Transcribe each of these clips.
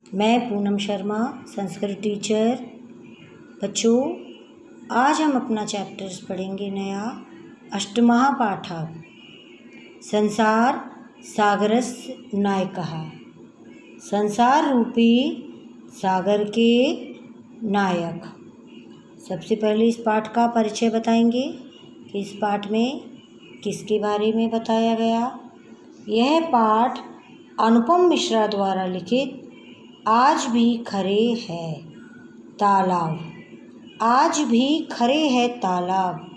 मैं पूनम शर्मा, संस्कृत टीचर। बच्चों, आज हम अपना चैप्टर्स पढ़ेंगे नया अष्टमः पाठः संसार सागरस्य नायकः। संसार रूपी सागर के नायक। सबसे पहले इस पाठ का परिचय बताएंगे कि इस पाठ में किसके बारे में बताया गया। यह पाठ अनुपम मिश्रा द्वारा लिखित आज भी खरे है तालाब। आज भी खरे है तालाब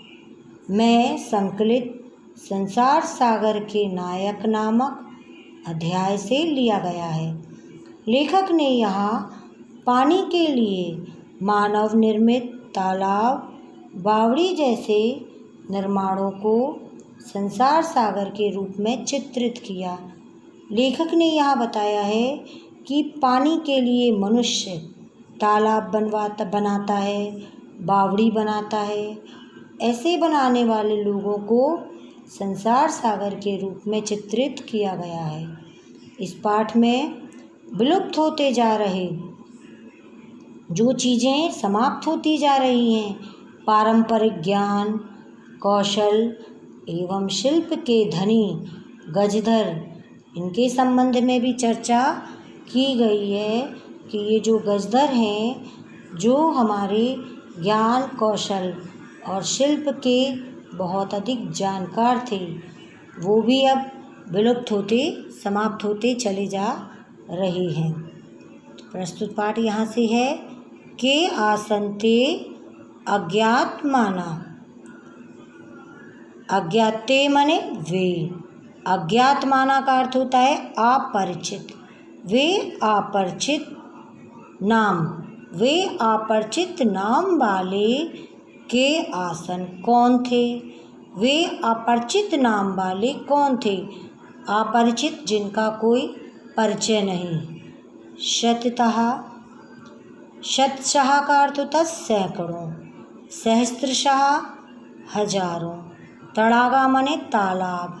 में संकलित संसार सागर के नायक नामक अध्याय से लिया गया है। लेखक ने यहाँ पानी के लिए मानव निर्मित तालाब, बावड़ी जैसे निर्माणों को संसार सागर के रूप में चित्रित किया। लेखक ने यहाँ बताया है कि पानी के लिए मनुष्य तालाब बनाता है, बावड़ी बनाता है। ऐसे बनाने वाले लोगों को संसार सागर के रूप में चित्रित किया गया है। इस पाठ में विलुप्त होते जा रहे जो चीज़ें समाप्त होती जा रही हैं, पारंपरिक ज्ञान, कौशल एवं शिल्प के धनी गजधर, इनके संबंध में भी चर्चा की गई है कि ये जो गजधर हैं, जो हमारे ज्ञान, कौशल और शिल्प के बहुत अधिक जानकार थे, वो भी अब विलुप्त होते, समाप्त होते चले जा रहे हैं। प्रस्तुत पाठ यहाँ से है के आसन्ते अज्ञातमाना। अज्ञाते माने वे, अज्ञातमाना का अर्थ होता है अपरिचित। वे अपरिचित नाम वाले के आसन कौन थे? वे अपरिचित नाम वाले कौन थे? अपरिचित, जिनका कोई परिचय नहीं। शततः, शतशः का अर्थ होता है सैकड़ों, सहस्त्रशः हजारों, तड़ागा माने तालाब,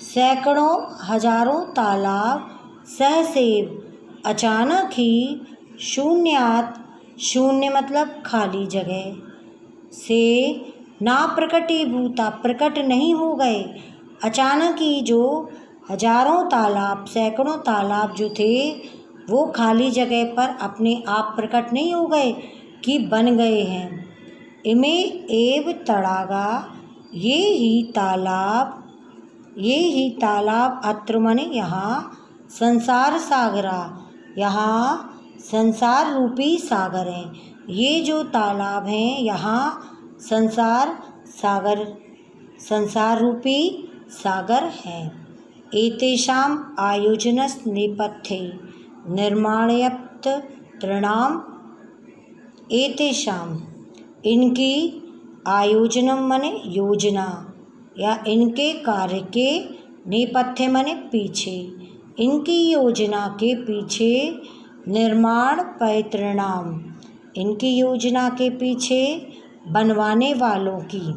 सैकड़ों हजारों तालाब सहसेव अचानक ही शून्यात, शून्य मतलब खाली जगह से ना प्रकटीभूता, प्रकट नहीं हो गए। अचानक ही जो हजारों तालाब, सैकड़ों तालाब जो थे, वो खाली जगह पर अपने आप प्रकट नहीं हो गए कि बन गए हैं। इमे एव तड़ागा, ये ही तालाब अत्र मने यहाँ संसार सागरा, यहाँ संसार रूपी सागर हैं। ये जो तालाब हैं, यहाँ संसार रूपी सागर हैं। एतेषाम् आयोजनस् नेपथ्ये निर्माणयत् तृणाम। एतेषाम्, इनकी, आयोजनम मने योजना या इनके कार्य के, नेपथ्य मने पीछे, इनकी योजना के पीछे, निर्माण पैतृणाम, इनकी योजना के पीछे बनवाने वालों की।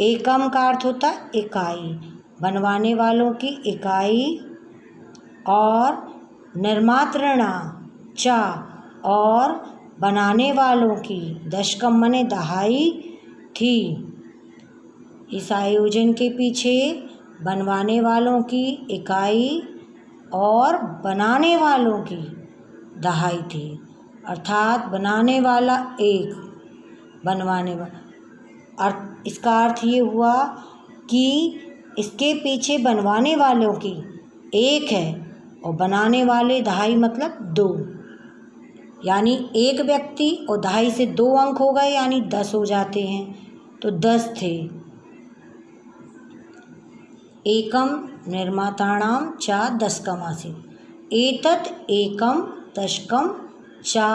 एकम का अर्थ होता है इकाई, बनवाने वालों की इकाई। और निर्मात्रणा चा, और बनाने वालों की, दशकम मने दहाई थी। इस आयोजन के पीछे बनवाने वालों की इकाई और बनाने वालों की दहाई थी। अर्थात बनाने वाला एक, बनवाने वाला, इसका अर्थ ये हुआ कि इसके पीछे बनवाने वालों की एक है और बनाने वाले दहाई मतलब दो, यानी एक व्यक्ति और दहाई से 2 अंक हो गए, यानी 10 हो जाते हैं, तो 10 थे। एकम निर्माताणाम चा दशकम आसीत्। एतत् एकम दशकम चा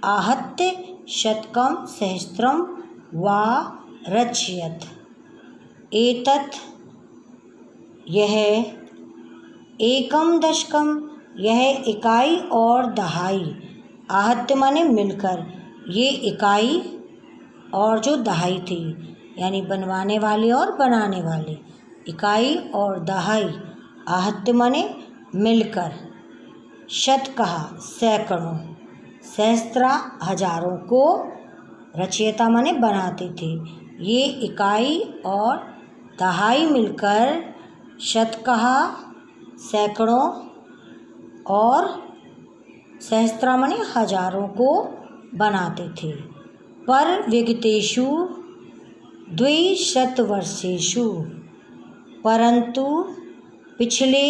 आहत्य शतकम सहस्त्रम वा रचयत्। एतत्, यह, एकम दशकम, यह इकाई और दहाई, आहत्य माने मिलकर, ये इकाई और जो दहाई थी, यानी बनवाने वाले और बनाने वाले, इकाई और दहाई, आहत्य माने मिलकर, शतकः सैकड़ों, सहस्त्रा हजारों को, रचयिता माने बनाते थे। ये इकाई और दहाई मिलकर शतकः सैकड़ों और सहस्त्रा माने हजारों को बनाते थे। पर विगतेषु द्विशतवर्षेषु, परंतु पिछले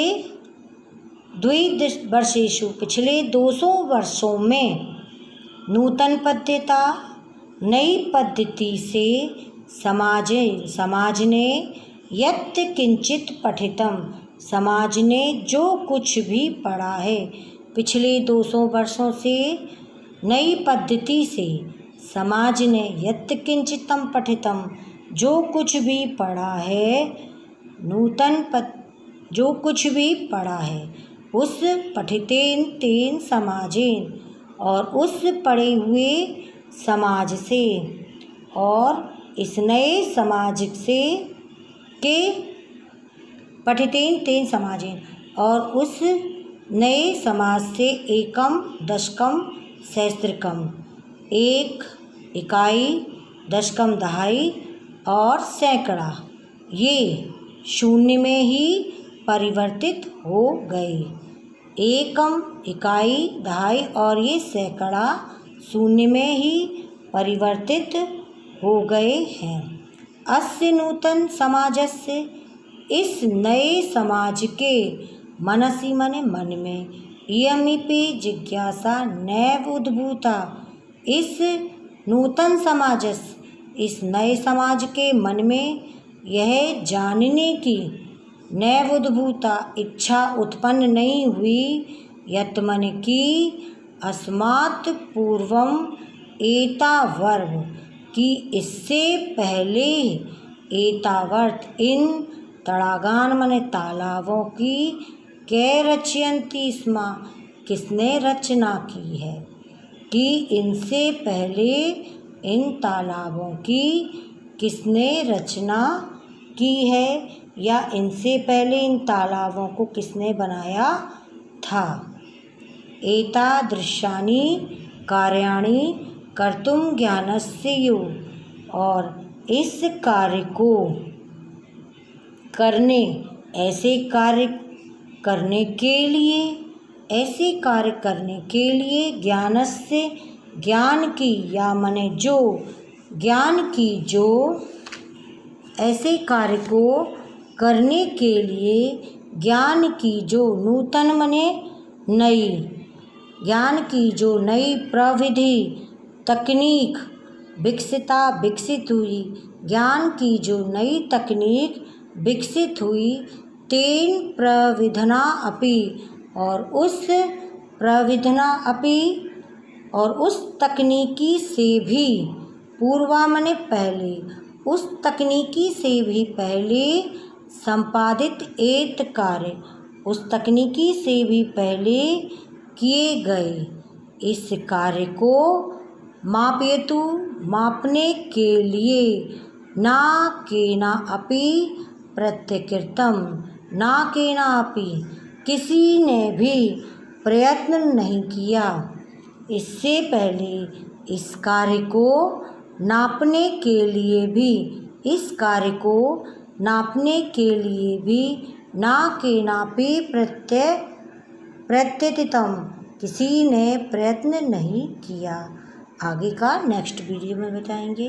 द्विवर्षेषु पिछले 200 वर्षों में नूतन पद्धता नई पद्धति से समाज ने यत् किंचित पठितम, समाज ने जो कुछ भी पढ़ा है, पिछले 200 वर्षों से नई पद्धति से समाज ने यत् किंचितम पठितम, जो कुछ भी पढ़ा है, जो कुछ भी पढ़ा है, उस पठितेन तेन समाजेन, और उस पढ़े हुए समाज से और इस नए समाज से के पठितेन तेन समाजेन, और उस नए समाज से एकम दशकम सहस्त्रकम, एक इकाई, दशकम दहाई और सैकड़ा, ये शून्य में ही परिवर्तित हो गए। एकम, इकाई, दहाई और ये सैकड़ा शून्य में ही परिवर्तित हो गए हैं। अस्य नूतन समाजस्य, इस नए समाज के मनसि माने मन में, इयमिपि जिज्ञासा नैव उद्भूता, इस नूतन समाजस, इस नए समाज के मन में यह जानने की नैव उद्भूता इच्छा उत्पन्न नहीं हुई, यत् मन की अस्मात् पूर्वम एतावर्व, कि इससे पहले एतावर्त इन तड़ागान माने तालाबों की कै रचयन्ति स्म, किसने रचना की है, कि इनसे पहले इन तालाबों की किसने रचना की है, या इनसे पहले इन तालाबों को किसने बनाया था। एतादृशानि कार्याणि कर्तुम ज्ञानस्य यो, और इस कार्य को करने, ऐसे कार्य करने के लिए, ऐसे कार्य करने के लिए ज्ञानस्य, ज्ञान की, या मने जो, ज्ञान की जो, ऐसे कार्य को करने के लिए ज्ञान की जो, नूतन मने नई, ज्ञान की जो नई प्रविधि तकनीक विकसित हुई, ज्ञान की जो नई तकनीक विकसित हुई, तेन प्रविधना अपि, और उस प्रविधना अपि, और उस तकनीकी से भी, पूर्वा मने पहले, उस तकनीकी से भी पहले संपादित एत कार्य, उस तकनीकी से भी पहले किए गए इस कार्य को मापयतु, मापने के लिए, ना केना अपि प्रत्यकृतम, ना केना अपि, किसी ने भी प्रयत्न नहीं किया, इससे पहले इस कार्य को नापने के लिए भी, इस कार्य को नापने के लिए भी, ना केनापि प्रत्यतितम, किसी ने प्रयत्न नहीं किया। आगे का नेक्स्ट वीडियो में बताएंगे।